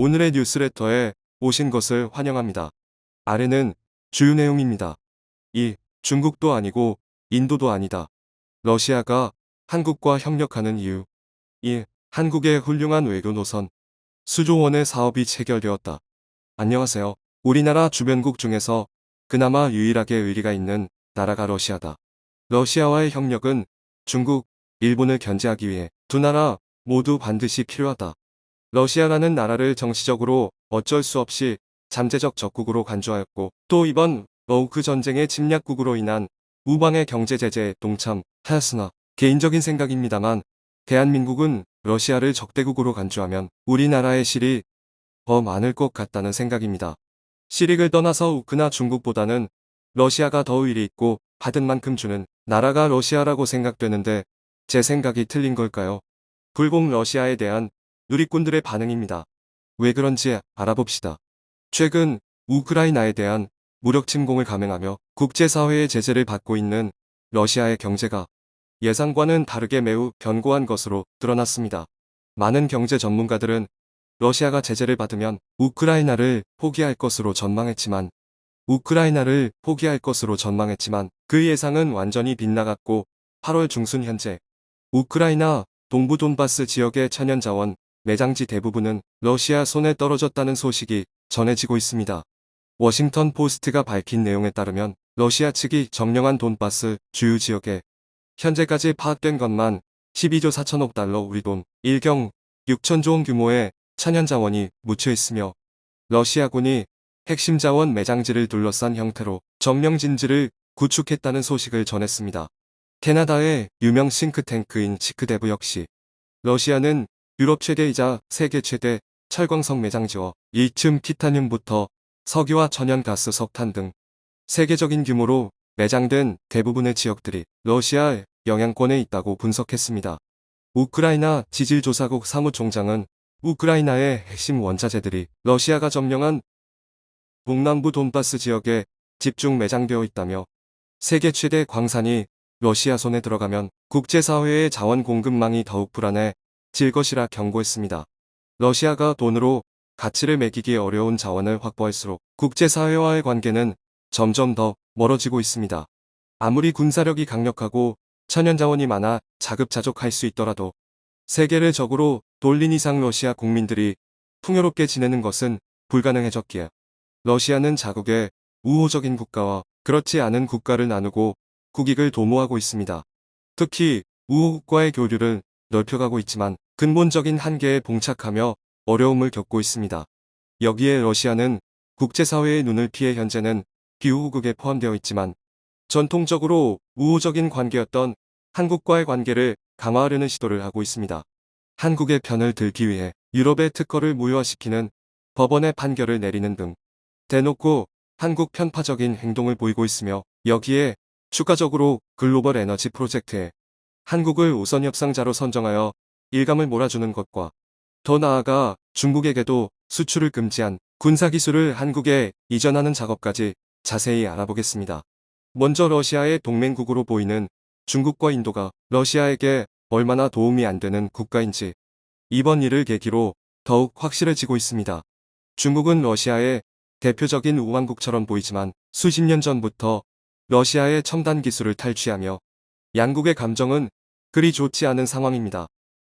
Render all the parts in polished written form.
오늘의 뉴스레터에 오신 것을 환영합니다. 아래는 주요 내용입니다. 1. 중국도 아니고 인도도 아니다. 러시아가 한국과 협력하는 이유. 1. 한국의 훌륭한 외교 노선. 수조 원의 사업이 체결되었다. 안녕하세요. 우리나라 주변국 중에서 그나마 유일하게 의리가 있는 나라가 러시아다. 러시아와의 협력은 중국, 일본을 견제하기 위해 두 나라 모두 반드시 필요하다. 러시아라는 나라를 정치적으로 어쩔 수 없이 잠재적 적국으로 간주하였고 또 이번 러우크 전쟁의 침략국으로 인한 우방의 경제 제재에 동참하였으나 개인적인 생각입니다만 대한민국은 러시아를 적대국으로 간주하면 우리나라의 실이 더 많을 것 같다는 생각입니다. 실익을 떠나서 우크나 중국보다는 러시아가 더 의리 있고 받은 만큼 주는 나라가 러시아라고 생각되는데 제 생각이 틀린 걸까요? 불공 러시아에 대한 누리꾼들의 반응입니다. 왜 그런지 알아봅시다. 최근 우크라이나에 대한 무력 침공을 감행하며 국제사회의 제재를 받고 있는 러시아의 경제가 예상과는 다르게 매우 견고한 것으로 드러났습니다. 많은 경제 전문가들은 러시아가 제재를 받으면 우크라이나를 포기할 것으로 전망했지만 그 예상은 완전히 빗나갔고 8월 중순 현재 우크라이나 동부 돈바스 지역의 천연자원 매장지 대부분은 러시아 손에 떨어졌다는 소식이 전해지고 있습니다. 워싱턴 포스트가 밝힌 내용에 따르면 러시아 측이 점령한 돈바스 주요 지역에 현재까지 파악된 것만 12조 4천억 달러 우리 돈 1경 6천조 원 규모의 천연자원이 묻혀 있으며 러시아군이 핵심 자원 매장지를 둘러싼 형태로 점령 진지를 구축했다는 소식을 전했습니다. 캐나다의 유명 싱크탱크인 치크데브 역시 러시아는 유럽 최대이자 세계 최대 철광석 매장지와 리튬 티타늄부터 석유와 천연가스 석탄 등 세계적인 규모로 매장된 대부분의 지역들이 러시아 영향권에 있다고 분석했습니다. 우크라이나 지질조사국 사무총장은 우크라이나의 핵심 원자재들이 러시아가 점령한 동남부 돈바스 지역에 집중 매장되어 있다며 세계 최대 광산이 러시아 손에 들어가면 국제사회의 자원 공급망이 더욱 불안해질 것이라 경고했습니다. 러시아가 돈으로 가치를 매기기 어려운 자원을 확보할수록 국제사회와의 관계는 점점 더 멀어지고 있습니다. 아무리 군사력이 강력하고 천연자원이 많아 자급자족할 수 있더라도 세계를 적으로 돌린 이상 러시아 국민들이 풍요롭게 지내는 것은 불가능해졌기에 러시아는 자국의 우호적인 국가와 그렇지 않은 국가를 나누고 국익을 도모하고 있습니다. 특히 우호국과의 교류를 넓혀가고 있지만 근본적인 한계에 봉착하며 어려움을 겪고 있습니다. 여기에 러시아는 국제사회의 눈을 피해 현재는 비우호국에 포함되어 있지만 전통적으로 우호적인 관계였던 한국과의 관계를 강화하려는 시도를 하고 있습니다. 한국의 편을 들기 위해 유럽의 특허를 무효화시키는 법원의 판결을 내리는 등 대놓고 한국 편파적인 행동을 보이고 있으며 여기에 추가적으로 글로벌 에너지 프로젝트에 한국을 우선 협상자로 선정하여 일감을 몰아주는 것과 더 나아가 중국에게도 수출을 금지한 군사기술을 한국에 이전하는 작업까지 자세히 알아보겠습니다. 먼저 러시아의 동맹국으로 보이는 중국과 인도가 러시아에게 얼마나 도움이 안 되는 국가인지 이번 일을 계기로 더욱 확실해지고 있습니다. 중국은 러시아의 대표적인 우방국처럼 보이지만 수십 년 전부터 러시아의 첨단 기술을 탈취하며 양국의 감정은 그리 좋지 않은 상황입니다.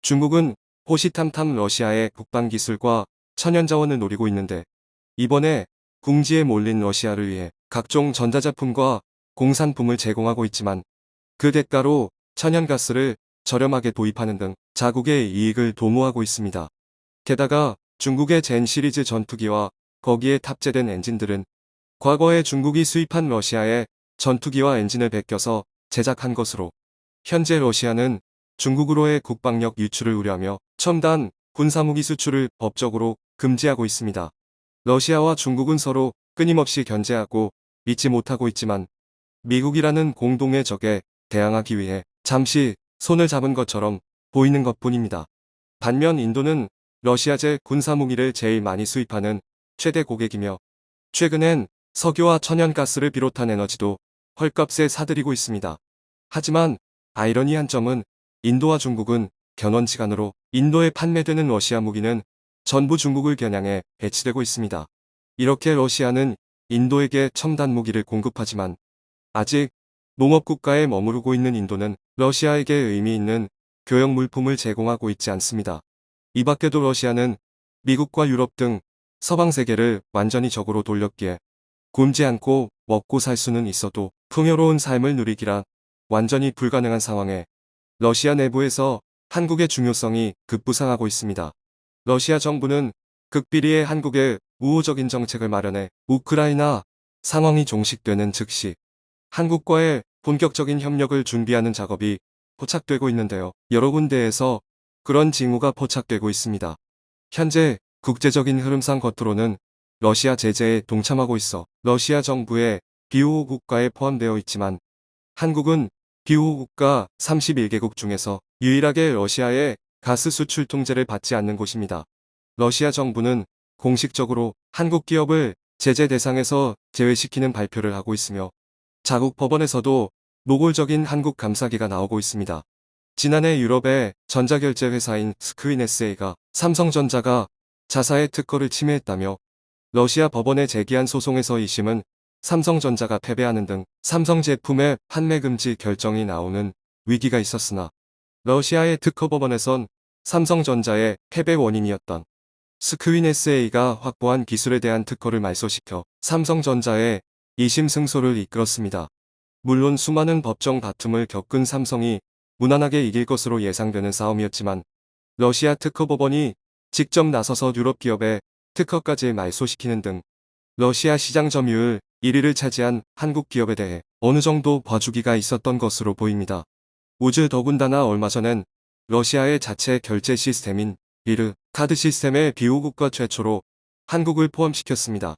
중국은 호시탐탐 러시아의 국방기술과 천연자원을 노리고 있는데 이번에 궁지에 몰린 러시아를 위해 각종 전자제품과 공산품을 제공하고 있지만 그 대가로 천연가스를 저렴하게 도입하는 등 자국의 이익을 도모하고 있습니다. 게다가 중국의 젠 시리즈 전투기와 거기에 탑재된 엔진들은 과거에 중국이 수입한 러시아의 전투기와 엔진을 베껴서 제작한 것으로 현재 러시아는 중국으로의 국방력 유출을 우려하며 첨단 군사무기 수출을 법적으로 금지하고 있습니다. 러시아와 중국은 서로 끊임없이 견제하고 믿지 못하고 있지만 미국이라는 공동의 적에 대항하기 위해 잠시 손을 잡은 것처럼 보이는 것뿐입니다. 반면 인도는 러시아제 군사무기를 제일 많이 수입하는 최대 고객이며 최근엔 석유와 천연가스를 비롯한 에너지도 헐값에 사들이고 있습니다. 하지만 아이러니한 점은 인도와 중국은 견원지간으로 인도에 판매되는 러시아 무기는 전부 중국을 겨냥해 배치되고 있습니다. 이렇게 러시아는 인도에게 첨단 무기를 공급하지만 아직 농업국가에 머무르고 있는 인도는 러시아에게 의미 있는 교역 물품을 제공하고 있지 않습니다. 이 밖에도 러시아는 미국과 유럽 등 서방 세계를 완전히 적으로 돌렸기에 굶지 않고 먹고 살 수는 있어도 풍요로운 삶을 누리기라 완전히 불가능한 상황에 러시아 내부에서 한국의 중요성이 급부상하고 있습니다. 러시아 정부는 극비리의 한국에 우호적인 정책을 마련해 우크라이나 상황이 종식되는 즉시 한국과의 본격적인 협력을 준비하는 작업이 포착되고 있는데요. 여러 군데에서 그런 징후가 포착되고 있습니다. 현재 국제적인 흐름상 겉으로는 러시아 제재에 동참하고 있어 러시아 정부의 비호호 국가에 포함되어 있지만 한국은 비호호 국가 31개국 중에서 유일하게 러시아의 가스 수출 통제를 받지 않는 곳입니다. 러시아 정부는 공식적으로 한국 기업을 제재 대상에서 제외시키는 발표를 하고 있으며 자국 법원에서도 노골적인 한국 감사기가 나오고 있습니다. 지난해 유럽의 전자결제 회사인 스크윈 SA가 삼성전자가 자사의 특허를 침해했다며 러시아 법원에 제기한 소송에서 2심은 삼성전자가 패배하는 등 삼성 제품의 판매 금지 결정이 나오는 위기가 있었으나 러시아의 특허법원에선 삼성전자의 패배 원인이었던 스크윈 SA가 확보한 기술에 대한 특허를 말소시켜 삼성전자의 2심 승소를 이끌었습니다. 물론 수많은 법정 다툼을 겪은 삼성이 무난하게 이길 것으로 예상되는 싸움이었지만 러시아 특허법원이 직접 나서서 유럽 기업의 특허까지 말소시키는 등 러시아 시장 점유율 1위를 차지한 한국 기업에 대해 어느 정도 봐주기가 있었던 것으로 보입니다. 더군다나 얼마 전엔 러시아의 자체 결제 시스템인 미르 카드 시스템의 비호국가 최초로 한국을 포함시켰습니다.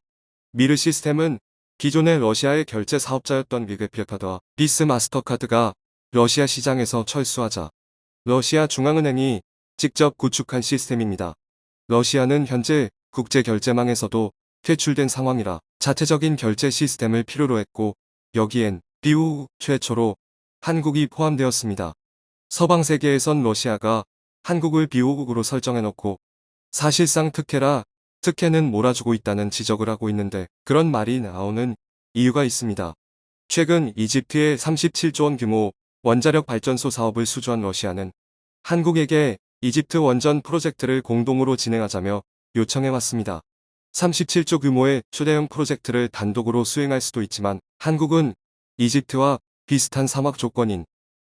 미르 시스템은 기존의 러시아의 결제 사업자였던 미르피아카드와 비스 마스터카드가 러시아 시장에서 철수하자 러시아 중앙은행이 직접 구축한 시스템입니다. 러시아는 현재 국제결제망에서도 퇴출된 상황이라 자체적인 결제 시스템을 필요로 했고 여기엔 비호국 최초로 한국이 포함되었습니다. 서방 세계에선 러시아가 한국을 비호국으로 설정해놓고 사실상 특혜는 몰아주고 있다는 지적을 하고 있는데 그런 말이 나오는 이유가 있습니다. 최근 이집트의 37조 원 규모 원자력 발전소 사업을 수주한 러시아는 한국에게 이집트 원전 프로젝트를 공동으로 진행하자며 요청해왔습니다. 37조 규모의 초대형 프로젝트를 단독으로 수행할 수도 있지만 한국은 이집트와 비슷한 사막 조건인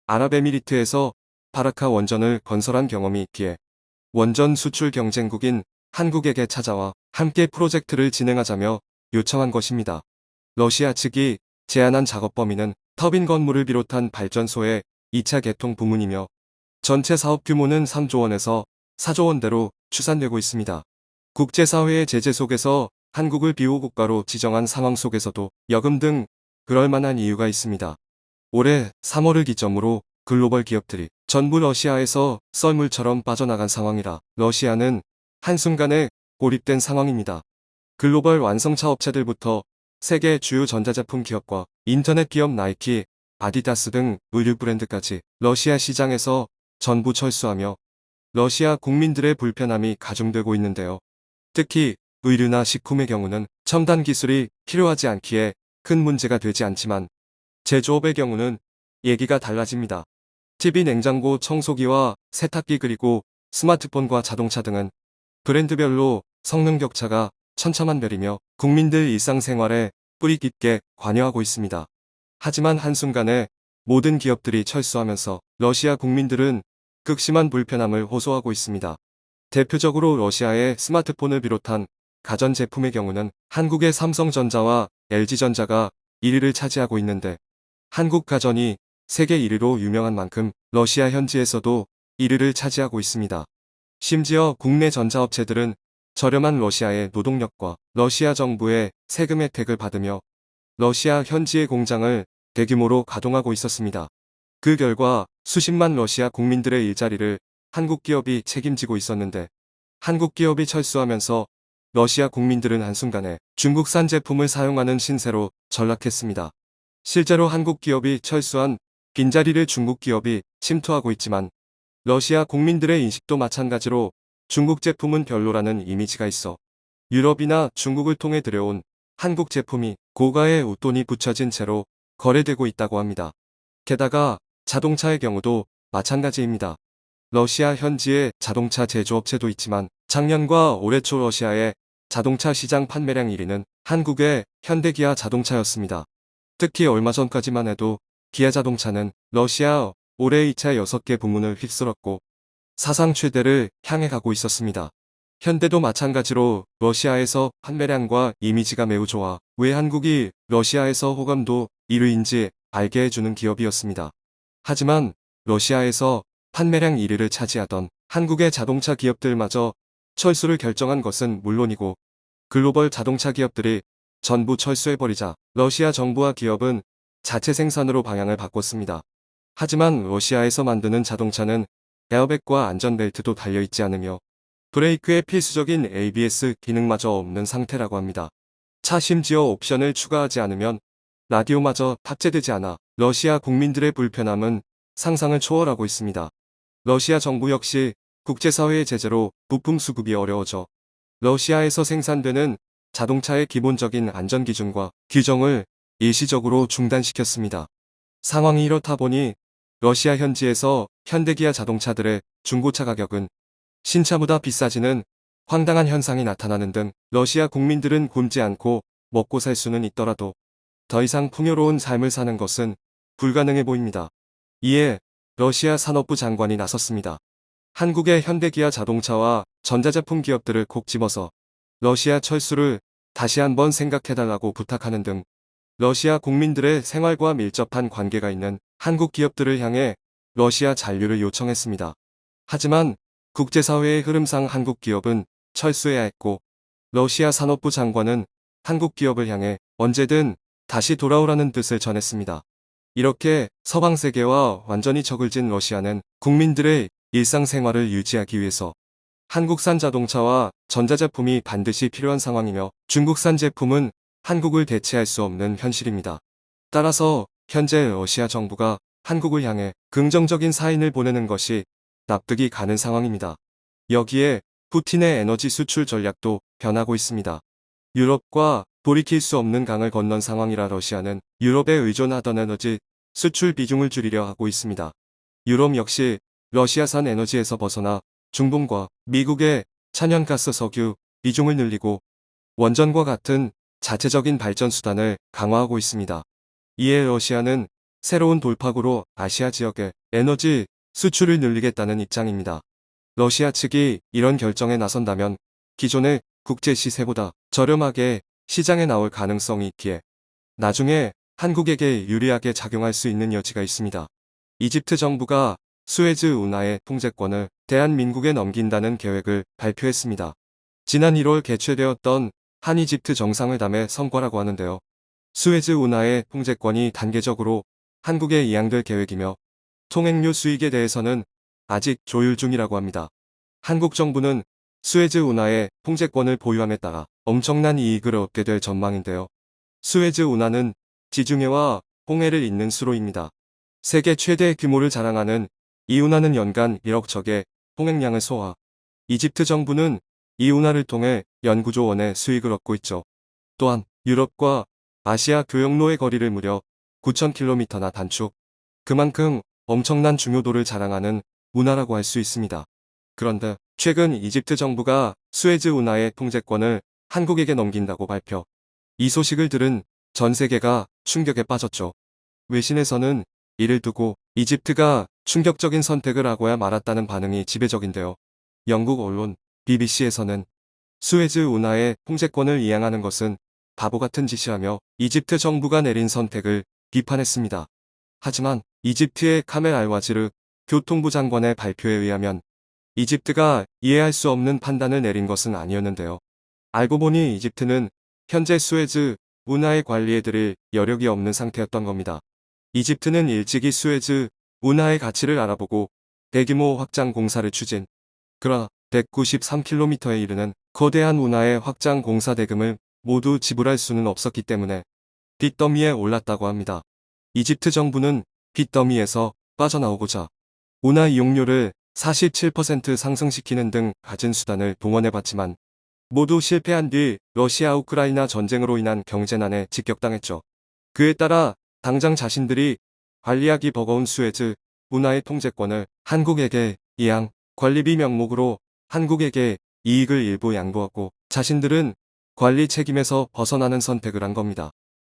아랍에미리트에서 바라카 원전을 건설한 경험이 있기에 원전 수출 경쟁국인 한국에게 찾아와 함께 프로젝트를 진행하자며 요청한 것입니다. 러시아 측이 제안한 작업 범위는 터빈 건물을 비롯한 발전소의 2차 개통 부문이며 전체 사업 규모는 3조 원에서 4조 원대로 추산되고 있습니다. 국제사회의 제재 속에서 한국을 비호국가로 지정한 상황 속에서도 여금 등 그럴만한 이유가 있습니다. 올해 3월을 기점으로 글로벌 기업들이 전부 러시아에서 썰물처럼 빠져나간 상황이라 러시아는 한순간에 고립된 상황입니다. 글로벌 완성차 업체들부터 세계 주요 전자제품 기업과 인터넷 기업 나이키, 아디다스 등 의류 브랜드까지 러시아 시장에서 전부 철수하며 러시아 국민들의 불편함이 가중되고 있는데요. 특히 의류나 식품의 경우는 첨단 기술이 필요하지 않기에 큰 문제가 되지 않지만 제조업의 경우는 얘기가 달라집니다. TV, 냉장고, 청소기와 세탁기 그리고 스마트폰과 자동차 등은 브랜드별로 성능 격차가 천차만별이며 국민들 일상생활에 뿌리 깊게 관여하고 있습니다. 하지만 한순간에 모든 기업들이 철수하면서 러시아 국민들은 극심한 불편함을 호소하고 있습니다. 대표적으로 러시아의 스마트폰을 비롯한 가전제품의 경우는 한국의 삼성전자와 LG전자가 1위를 차지하고 있는데 한국 가전이 세계 1위로 유명한 만큼 러시아 현지에서도 1위를 차지하고 있습니다. 심지어 국내 전자업체들은 저렴한 러시아의 노동력과 러시아 정부의 세금 혜택을 받으며 러시아 현지의 공장을 대규모로 가동하고 있었습니다. 그 결과 수십만 러시아 국민들의 일자리를 한국 기업이 책임지고 있었는데 한국 기업이 철수하면서 러시아 국민들은 한순간에 중국산 제품을 사용하는 신세로 전락했습니다. 실제로 한국 기업이 철수한 빈자리를 중국 기업이 침투하고 있지만 러시아 국민들의 인식도 마찬가지로 중국 제품은 별로라는 이미지가 있어 유럽이나 중국을 통해 들여온 한국 제품이 고가의 웃돈이 붙여진 채로 거래되고 있다고 합니다. 게다가 자동차의 경우도 마찬가지입니다. 러시아 현지의 자동차 제조업체도 있지만 작년과 올해 초 러시아의 자동차 시장 판매량 1위는 한국의 현대기아 자동차였습니다. 특히 얼마 전까지만 해도 기아 자동차는 러시아 올해 2차 6개 부문을 휩쓸었고 사상 최대를 향해 가고 있었습니다. 현대도 마찬가지로 러시아에서 판매량과 이미지가 매우 좋아 왜 한국이 러시아에서 호감도 1위인지 알게 해주는 기업이었습니다. 하지만 러시아에서 판매량 1위를 차지하던 한국의 자동차 기업들마저 철수를 결정한 것은 물론이고 글로벌 자동차 기업들이 전부 철수해버리자 러시아 정부와 기업은 자체 생산으로 방향을 바꿨습니다. 하지만 러시아에서 만드는 자동차는 에어백과 안전벨트도 달려있지 않으며 브레이크에 필수적인 ABS 기능마저 없는 상태라고 합니다. 차 심지어 옵션을 추가하지 않으면 라디오마저 탑재되지 않아 러시아 국민들의 불편함은 상상을 초월하고 있습니다. 러시아 정부 역시 국제사회의 제재로 부품 수급이 어려워져 러시아에서 생산되는 자동차의 기본적인 안전기준과 규정을 일시적으로 중단시켰습니다. 상황이 이렇다 보니 러시아 현지에서 현대기아 자동차들의 중고차 가격은 신차보다 비싸지는 황당한 현상이 나타나는 등 러시아 국민들은 굶지 않고 먹고 살 수는 있더라도 더 이상 풍요로운 삶을 사는 것은 불가능해 보입니다. 이에 러시아 산업부 장관이 나섰습니다. 한국의 현대기아 자동차와 전자제품 기업들을 콕 집어서 러시아 철수를 다시 한번 생각해달라고 부탁하는 등 러시아 국민들의 생활과 밀접한 관계가 있는 한국 기업들을 향해 러시아 잔류를 요청했습니다. 하지만 국제사회의 흐름상 한국 기업은 철수해야 했고 러시아 산업부 장관은 한국 기업을 향해 언제든 다시 돌아오라는 뜻을 전했습니다. 이렇게 서방 세계와 완전히 적을 진 러시아는 국민들의 일상생활을 유지하기 위해서 한국산 자동차와 전자제품이 반드시 필요한 상황이며 중국산 제품은 한국을 대체할 수 없는 현실입니다. 따라서 현재 러시아 정부가 한국을 향해 긍정적인 사인을 보내는 것이 납득이 가는 상황입니다. 여기에 푸틴의 에너지 수출 전략도 변하고 있습니다. 유럽과 돌이킬 수 없는 강을 건넌 상황이라 러시아는 유럽에 의존하던 에너지 수출 비중을 줄이려 하고 있습니다. 유럽 역시 러시아산 에너지에서 벗어나 중동과 미국의 천연가스 석유 비중을 늘리고 원전과 같은 자체적인 발전 수단을 강화하고 있습니다. 이에 러시아는 새로운 돌파구로 아시아 지역의 에너지 수출을 늘리겠다는 입장입니다. 러시아 측이 이런 결정에 나선다면 기존의 국제 시세보다 저렴하게 시장에 나올 가능성이 있기에 나중에 한국에게 유리하게 작용할 수 있는 여지가 있습니다. 이집트 정부가 수에즈 운하의 통제권을 대한민국에 넘긴다는 계획을 발표했습니다. 지난 1월 개최되었던 한이집트 정상회담의 성과라고 하는데요. 수에즈 운하의 통제권이 단계적으로 한국에 이양될 계획이며 통행료 수익에 대해서는 아직 조율 중이라고 합니다. 한국 정부는 수에즈 운하의 통제권을 보유함에 따라 엄청난 이익을 얻게 될 전망인데요. 수에즈 운하는 지중해와 홍해를 잇는 수로입니다. 세계 최대 규모를 자랑하는 이 운하는 연간 1억 척의 통행량을 소화. 이집트 정부는 이 운하를 통해 연구조 원의 수익을 얻고 있죠. 또한 유럽과 아시아 교역로의 거리를 무려 9,000km나 단축. 그만큼 엄청난 중요도를 자랑하는 운하라고 할 수 있습니다. 그런데 최근 이집트 정부가 수에즈 운하의 통제권을 한국에게 넘긴다고 발표. 이 소식을 들은 전 세계가 충격에 빠졌죠. 외신에서는 이를 두고 이집트가 충격적인 선택을 하고야 말았다는 반응이 지배적인데요. 영국 언론 BBC에서는 수에즈 운하의 통제권을 이양하는 것은 바보 같은 짓이라며 이집트 정부가 내린 선택을 비판했습니다. 하지만 이집트의 카멜 알와지르 교통부 장관의 발표에 의하면 이집트가 이해할 수 없는 판단을 내린 것은 아니었는데요. 알고 보니 이집트는 현재 수에즈 운하의 관리에 들일 여력이 없는 상태였던 겁니다. 이집트는 일찍이 수에즈 운하의 가치를 알아보고 대규모 확장 공사를 추진. 그러나 193km에 이르는 거대한 운하의 확장 공사 대금을 모두 지불할 수는 없었기 때문에 빚더미에 올랐다고 합니다. 이집트 정부는 빚더미에서 빠져나오고자 운하 이용료를 47% 상승시키는 등 갖은 수단을 동원해봤지만 모두 실패한 뒤 러시아 우크라이나 전쟁으로 인한 경제난에 직격당했죠. 그에 따라 당장 자신들이 관리하기 버거운 수에즈 운하의 통제권을 한국에게 이양, 관리비 명목으로 한국에게 이익을 일부 양보하고 자신들은 관리 책임에서 벗어나는 선택을 한 겁니다.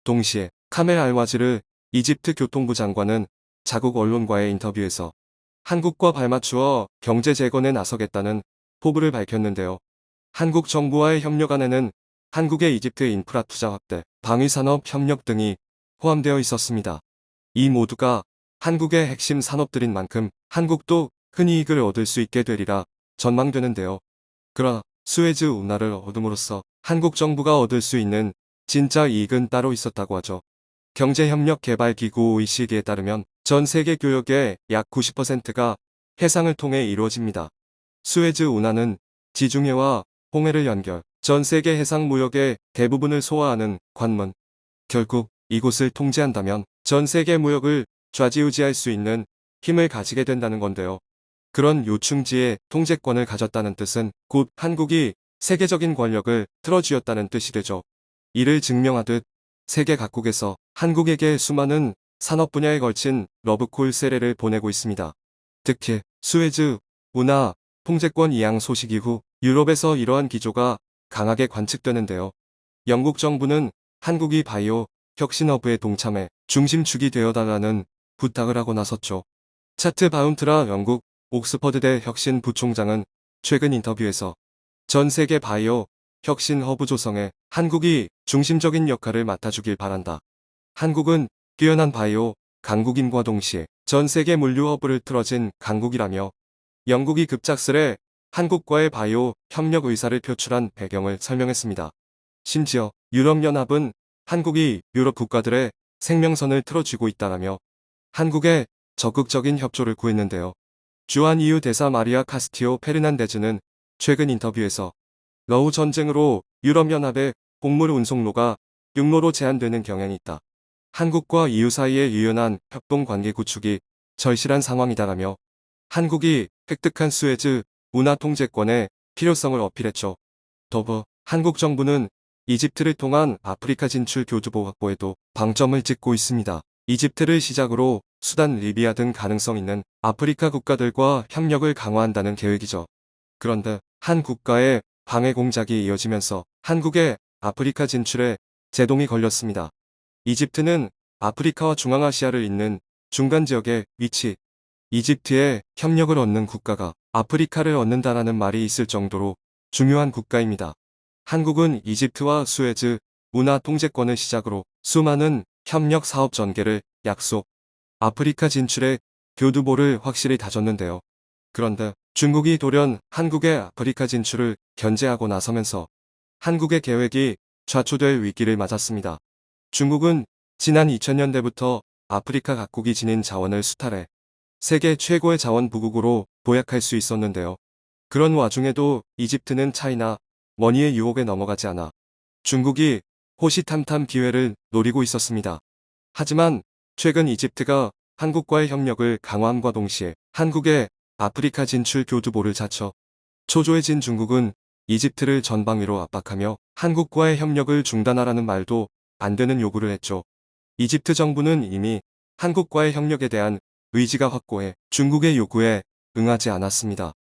동시에 카멜 알와지르 이집트 교통부 장관은 자국 언론과의 인터뷰에서 한국과 발맞추어 경제 재건에 나서겠다는 포부를 밝혔는데요. 한국 정부와의 협력 안에는 한국의 이집트 인프라 투자 확대, 방위산업 협력 등이 포함되어 있었습니다. 이 모두가 한국의 핵심 산업들인 만큼 한국도 큰 이익을 얻을 수 있게 되리라 전망되는데요. 그러나 수에즈 운하를 얻음으로써 한국 정부가 얻을 수 있는 진짜 이익은 따로 있었다고 하죠. 경제협력개발기구 OECD에 따르면 전 세계 교역의 약 90%가 해상을 통해 이루어집니다. 수에즈 운하는 지중해와 홍해를 연결, 전 세계 해상 무역의 대부분을 소화하는 관문. 결국 이곳을 통제한다면 전 세계 무역을 좌지우지할 수 있는 힘을 가지게 된다는 건데요. 그런 요충지의 통제권을 가졌다는 뜻은 곧 한국이 세계적인 권력을 틀어쥐었다는 뜻이 되죠. 이를 증명하듯 세계 각국에서 한국에게 수많은 산업 분야에 걸친 러브콜 세례를 보내고 있습니다. 특히 수에즈 운하 통제권 이양 소식 이후 유럽에서 이러한 기조가 강하게 관측되는데요. 영국 정부는 한국이 바이오 혁신 허브에 동참해 중심축이 되어달라는 부탁을 하고 나섰죠. 차트 바운트라 영국 옥스퍼드대 혁신 부총장은 최근 인터뷰에서 전 세계 바이오 혁신 허브 조성에 한국이 중심적인 역할을 맡아주길 바란다. 한국은 뛰어난 바이오 강국임과 동시에 전 세계 물류 허브를 틀어진 강국이라며 영국이 급작스레 한국과의 바이오 협력 의사를 표출한 배경을 설명했습니다. 심지어 유럽연합은 한국이 유럽 국가들의 생명선을 틀어쥐고 있다라며 한국의 적극적인 협조를 구했는데요. 주한 EU 대사 마리아 카스티오 페르난데즈는 최근 인터뷰에서 러우 전쟁으로 유럽연합의 곡물 운송로가 육로로 제한되는 경향이 있다. 한국과 EU 사이의 유연한 협동 관계 구축이 절실한 상황이다라며 한국이 획득한 수에즈 운하 통제권의 필요성을 어필했죠. 더불어 한국 정부는 이집트를 통한 아프리카 진출 교두보 확보에도 방점을 찍고 있습니다. 이집트를 시작으로 수단, 리비아 등 가능성 있는 아프리카 국가들과 협력을 강화한다는 계획이죠. 그런데 한 국가의 방해 공작이 이어지면서 한국의 아프리카 진출에 제동이 걸렸습니다. 이집트는 아프리카와 중앙아시아를 잇는 중간 지역에 위치, 이집트의 협력을 얻는 국가가 아프리카를 얻는다라는 말이 있을 정도로 중요한 국가입니다. 한국은 이집트와 수에즈 운하 통제권을 시작으로 수많은 협력 사업 전개를 약속, 아프리카 진출에 교두보를 확실히 다졌는데요. 그런데 중국이 돌연 한국의 아프리카 진출을 견제하고 나서면서 한국의 계획이 좌초될 위기를 맞았습니다. 중국은 지난 2000년대부터 아프리카 각국이 지닌 자원을 수탈해 세계 최고의 자원 부국으로 도약할 수 있었는데요. 그런 와중에도 이집트는 차이나 머니의 유혹에 넘어가지 않아 중국이 호시탐탐 기회를 노리고 있었습니다. 하지만 최근 이집트가 한국과의 협력을 강화함과 동시에 한국의 아프리카 진출 교두보를 자처 초조해진 중국은 이집트를 전방위로 압박하며 한국과의 협력을 중단하라는 말도 안 되는 요구를 했죠. 이집트 정부는 이미 한국과의 협력에 대한 의지가 확고해 중국의 요구에 응하지 않았습니다.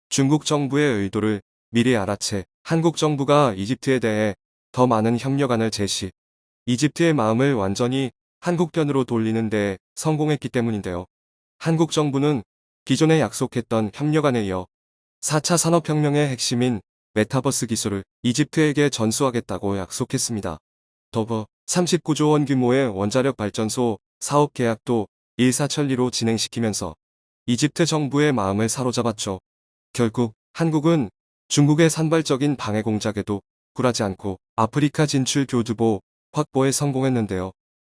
중국 정부의 의도를 미리 알아채 한국 정부가 이집트에 대해 더 많은 협력안을 제시, 이집트의 마음을 완전히 한국 편으로 돌리는 데 성공했기 때문인데요. 한국 정부는 기존에 약속했던 협력안에 이어 4차 산업혁명의 핵심인 메타버스 기술을 이집트에게 전수하겠다고 약속했습니다. 더불어 39조 원 규모의 원자력 발전소 사업 계약도 일사천리로 진행시키면서 이집트 정부의 마음을 사로잡았죠. 결국 한국은 중국의 산발적인 방해 공작에도 굴하지 않고 아프리카 진출 교두보 확보에 성공했는데요.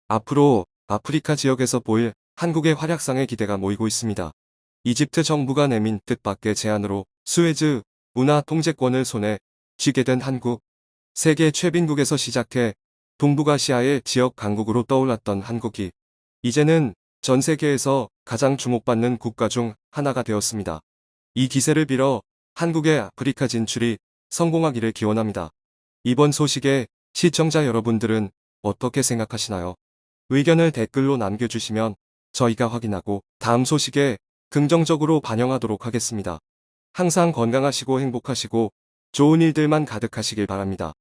앞으로 아프리카 지역에서 보일 한국의 활약상에 기대가 모이고 있습니다. 이집트 정부가 내민 뜻밖의 제안으로 수에즈 운하 통제권을 손에 쥐게 된 한국. 세계 최빈국에서 시작해 동북아시아의 지역 강국으로 떠올랐던 한국이 이제는 전 세계에서 가장 주목받는 국가 중 하나가 되었습니다. 이 기세를 빌어 한국의 아프리카 진출이 성공하기를 기원합니다. 이번 소식에 시청자 여러분들은 어떻게 생각하시나요? 의견을 댓글로 남겨주시면 저희가 확인하고 다음 소식에 긍정적으로 반영하도록 하겠습니다. 항상 건강하시고 행복하시고 좋은 일들만 가득하시길 바랍니다.